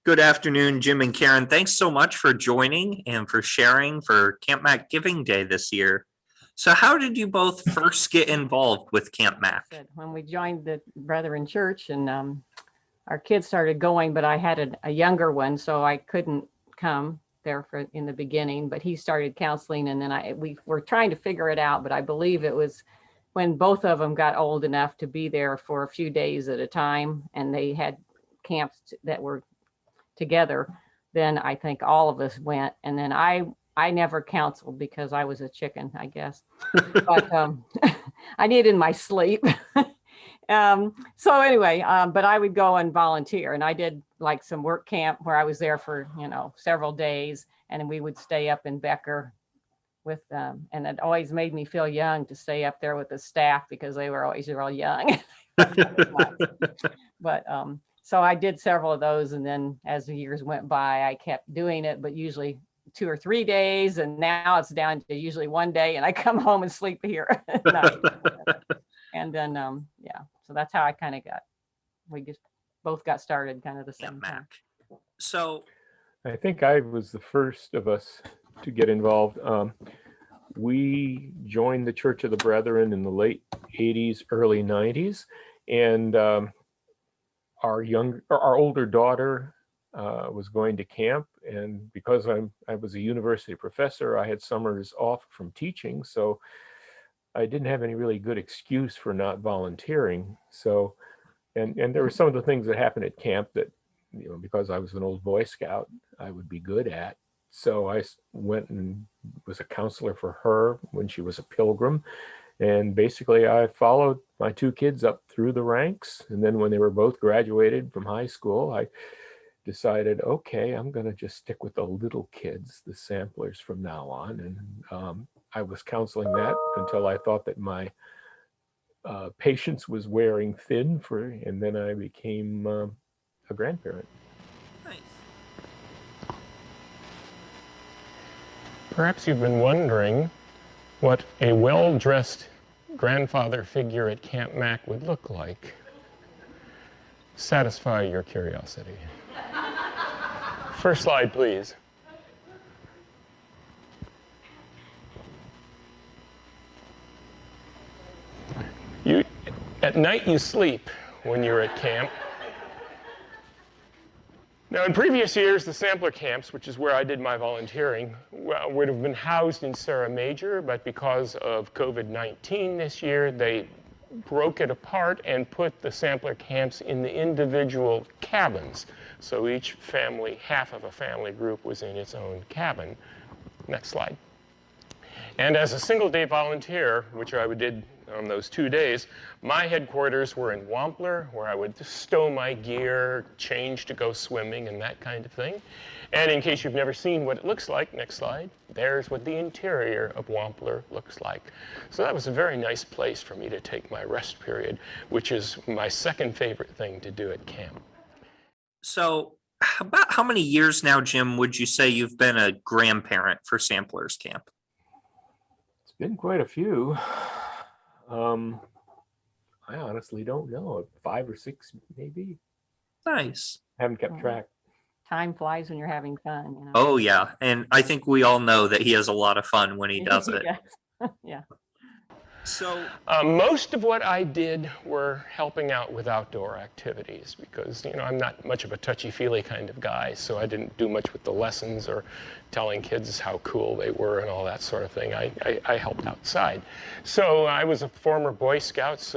Good afternoon, Jim and Karen. Thanks so much for joining and for sharing for Camp Mac Giving Day this year. So how did you both first get involved with Camp Mac? When we joined the Brethren Church and our kids started going, but I had a younger one, so I couldn't come there in the beginning, but he started counseling, and then we were trying to figure it out, but I believe it was when both of them got old enough to be there for a few days at a time, and they had camps that were together, then I think all of us went. And then I never counseled because I was a chicken, I guess, but I needed my sleep. So anyway, but I would go and volunteer, and I did like some work camp where I was there for, several days, and we would stay up in Becker with them. And it always made me feel young to stay up there with the staff because they were always real young. But so I did several of those, and then as the years went by, I kept doing it, but usually 2 or 3 days, and now it's down to usually 1 day, and I come home and sleep here at night. And then so that's how we just both got started kind of the same time. So I think I was the first of us to get involved. We joined the Church of the Brethren in the late 80s, early 90s, and our older daughter was going to camp, and because I was a university professor, I had summers off from teaching, so I didn't have any really good excuse for not volunteering. So, and there were some of the things that happened at camp that, because I was an old Boy Scout, I would be good at. So I went and was a counselor for her when she was a pilgrim. And basically I followed my 2 kids up through the ranks. And then when they were both graduated from high school, I decided, okay, I'm going to just stick with the little kids, the samplers from now on. And I was counseling that until I thought that my patience was wearing thin and then I became a grandparent. nice. Perhaps you've been wondering what a well-dressed grandfather figure at Camp Mac would look like. Satisfy your curiosity. First slide, please. At night you sleep when you're at camp. Now, in previous years, the sampler camps, which is where I did my volunteering, would have been housed in Serra Major, but because of COVID-19 this year, they broke it apart and put the sampler camps in the individual cabins. So each family, half of a family group, was in its own cabin. Next slide. And as a single-day volunteer, which I did on those 2 days, my headquarters were in Wampler, where I would stow my gear, change to go swimming, and that kind of thing. And in case you've never seen what it looks like, next slide, there's what the interior of Wampler looks like. So that was a very nice place for me to take my rest period, which is my second favorite thing to do at camp. So about how many years now, Jim, would you say you've been a grandparent for Samplers Camp? It's been quite a few. I honestly don't know, 5 or 6 maybe. Nice. Haven't kept track. Time flies when you're having fun. Oh yeah, and I think we all know that he has a lot of fun when he does it. Yeah. So most of what I did were helping out with outdoor activities because, I'm not much of a touchy-feely kind of guy, so I didn't do much with the lessons or telling kids how cool they were and all that sort of thing. I helped outside. So I was a former Boy Scout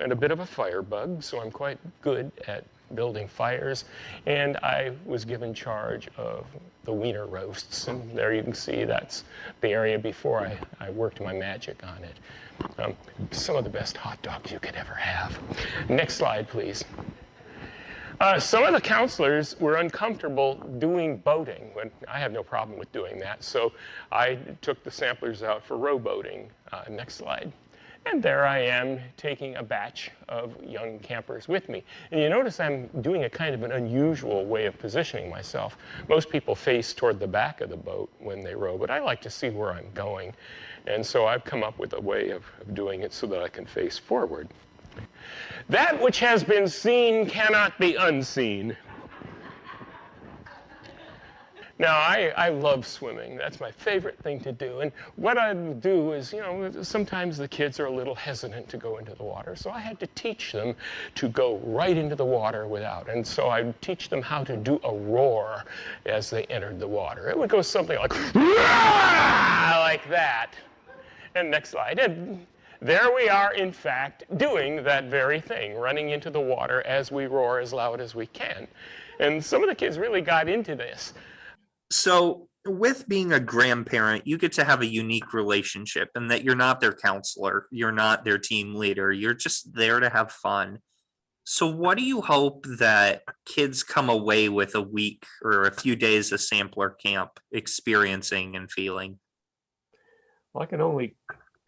and a bit of a firebug, so I'm quite good at building fires, and I was given charge of the wiener roasts, and there you can see that's the area before I worked my magic on it. Some of the best hot dogs you could ever have. Next slide, please. Some of the counselors were uncomfortable doing boating. I have no problem with doing that, so I took the samplers out for rowboating. Next slide. And there I am taking a batch of young campers with me. And you notice I'm doing a kind of an unusual way of positioning myself. Most people face toward the back of the boat when they row, but I like to see where I'm going. And so I've come up with a way of doing it so that I can face forward. That which has been seen cannot be unseen. Now, I love swimming. That's my favorite thing to do. And what I do is, you know, sometimes the kids are a little hesitant to go into the water. So I had to teach them to go right into the water without. And so I would teach them how to do a roar as they entered the water. It would go something like, like that. And next slide. And there we are, in fact, doing that very thing, running into the water as we roar as loud as we can. And some of the kids really got into this. So with being a grandparent, you get to have a unique relationship and that you're not their counselor, you're not their team leader, you're just there to have fun. So what do you hope that kids come away with a week or a few days of sampler camp experiencing and feeling? Well, I can only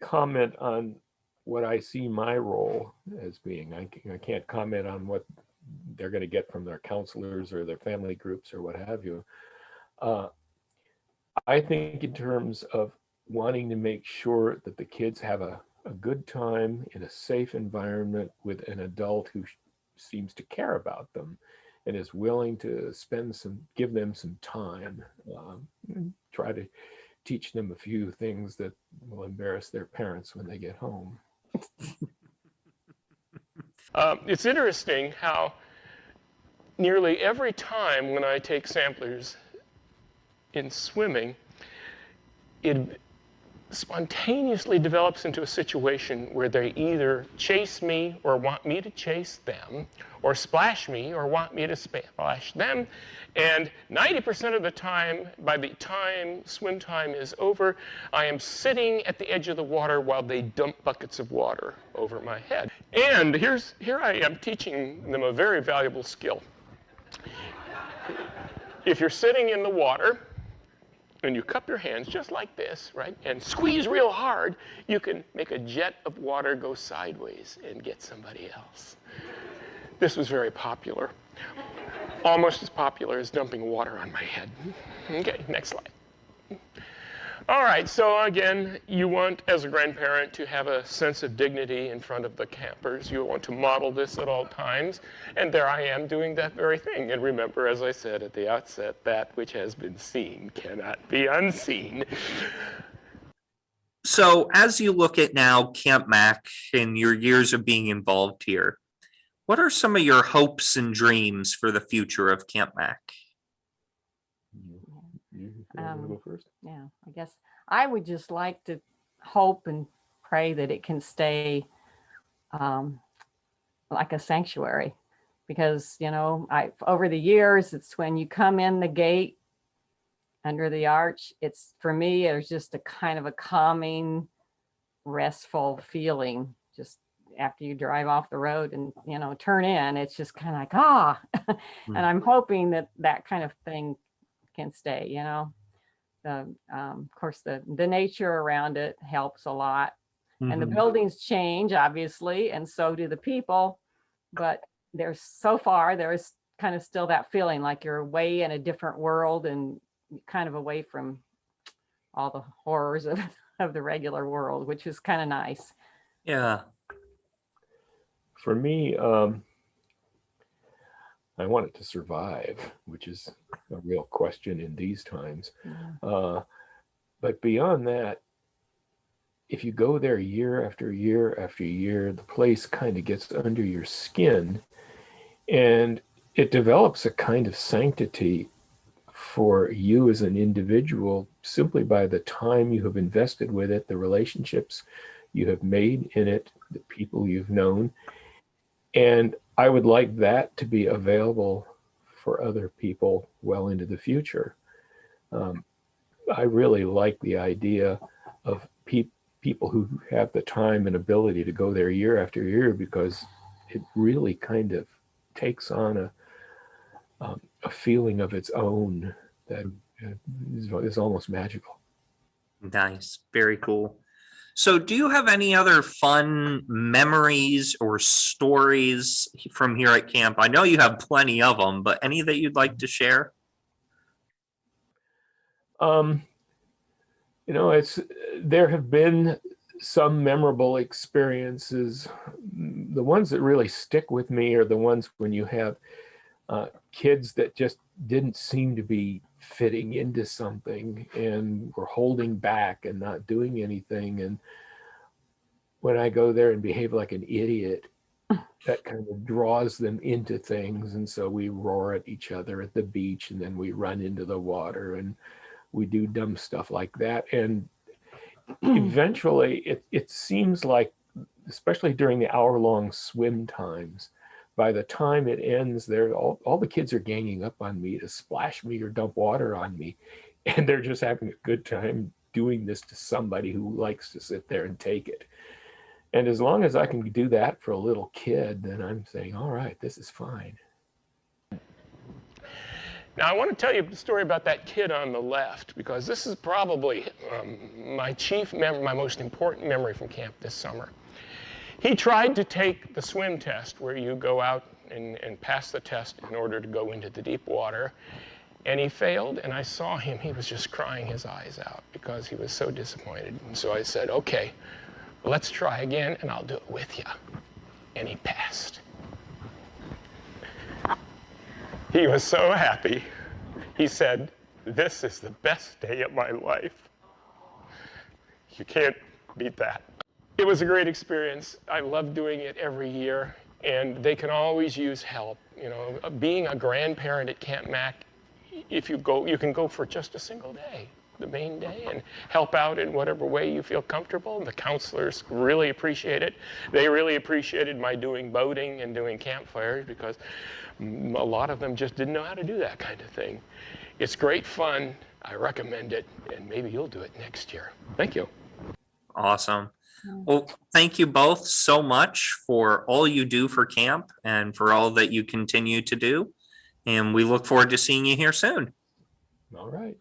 comment on what I see my role as being. I can't comment on what they're going to get from their counselors or their family groups or what have you. I think in terms of wanting to make sure that the kids have a good time in a safe environment with an adult who seems to care about them and is willing to give them some time, and try to teach them a few things that will embarrass their parents when they get home. It's interesting how nearly every time when I take samplers in swimming, it spontaneously develops into a situation where they either chase me or want me to chase them, or splash me or want me to splash them. And 90% of the time, by the time swim time is over, I am sitting at the edge of the water while they dump buckets of water over my head. And here I am teaching them a very valuable skill. If you're sitting in the water, and you cup your hands just like this, right, and squeeze real hard, you can make a jet of water go sideways and get somebody else. This was very popular. Almost as popular as dumping water on my head. Okay, next slide. All right, so again, you want, as a grandparent, to have a sense of dignity in front of the campers. You want to model this at all times. And there I am doing that very thing. And remember, as I said at the outset, that which has been seen cannot be unseen. So as you look at now Camp Mac and your years of being involved here, what are some of your hopes and dreams for the future of Camp Mac? You want to go first? Yeah, I guess I would just like to hope and pray that it can stay like a sanctuary, because, you know, over the years, it's when you come in the gate under the arch, it's, for me, there's just a kind of a calming, restful feeling just after you drive off the road and, you know, turn in. It's just kind of like, and I'm hoping that that kind of thing can stay, you know. Of course, the nature around it helps a lot. And the buildings change, obviously, and so do the people. But there's kind of still that feeling like you're way in a different world and kind of away from all the horrors of the regular world, which is kind of nice. Yeah. For me, I want it to survive, which is a real question in these times. But beyond that, if you go there year after year after year, the place kind of gets under your skin and it develops a kind of sanctity for you as an individual simply by the time you have invested with it, the relationships you have made in it, the people you've known. And I would like that to be available for other people well into the future. I really like the idea of people who have the time and ability to go there year after year, because it really kind of takes on a feeling of its own that is almost magical. Nice. Very cool. So do you have any other fun memories or stories from here at camp? I know you have plenty of them, but any that you'd like to share? You know, there have been some memorable experiences. The ones that really stick with me are the ones when you have kids that just didn't seem to be fitting into something, and we're holding back and not doing anything. And when I go there and behave like an idiot, that kind of draws them into things. And so we roar at each other at the beach, and then we run into the water and we do dumb stuff like that. And eventually it seems like, especially during the hour-long swim times, by the time it ends, all the kids are ganging up on me to splash me or dump water on me. And they're just having a good time doing this to somebody who likes to sit there and take it. And as long as I can do that for a little kid, then I'm saying, all right, this is fine. Now, I want to tell you a story about that kid on the left, because this is probably my most important memory from camp this summer. He tried to take the swim test, where you go out and pass the test in order to go into the deep water, and he failed. And I saw him, he was just crying his eyes out because he was so disappointed. And so I said, okay, let's try again, and I'll do it with you. And he passed. He was so happy. He said, this is the best day of my life. You can't beat that. It was a great experience. I love doing it every year, and they can always use help. You know, being a grandparent at Camp Mac, if you go, you can go for just a single day, the main day, and help out in whatever way you feel comfortable. The counselors really appreciate it. They really appreciated my doing boating and doing campfires, because a lot of them just didn't know how to do that kind of thing. It's great fun. I recommend it, and maybe you'll do it next year. Thank you. Awesome. Well, thank you both so much for all you do for camp and for all that you continue to do. And we look forward to seeing you here soon. All right.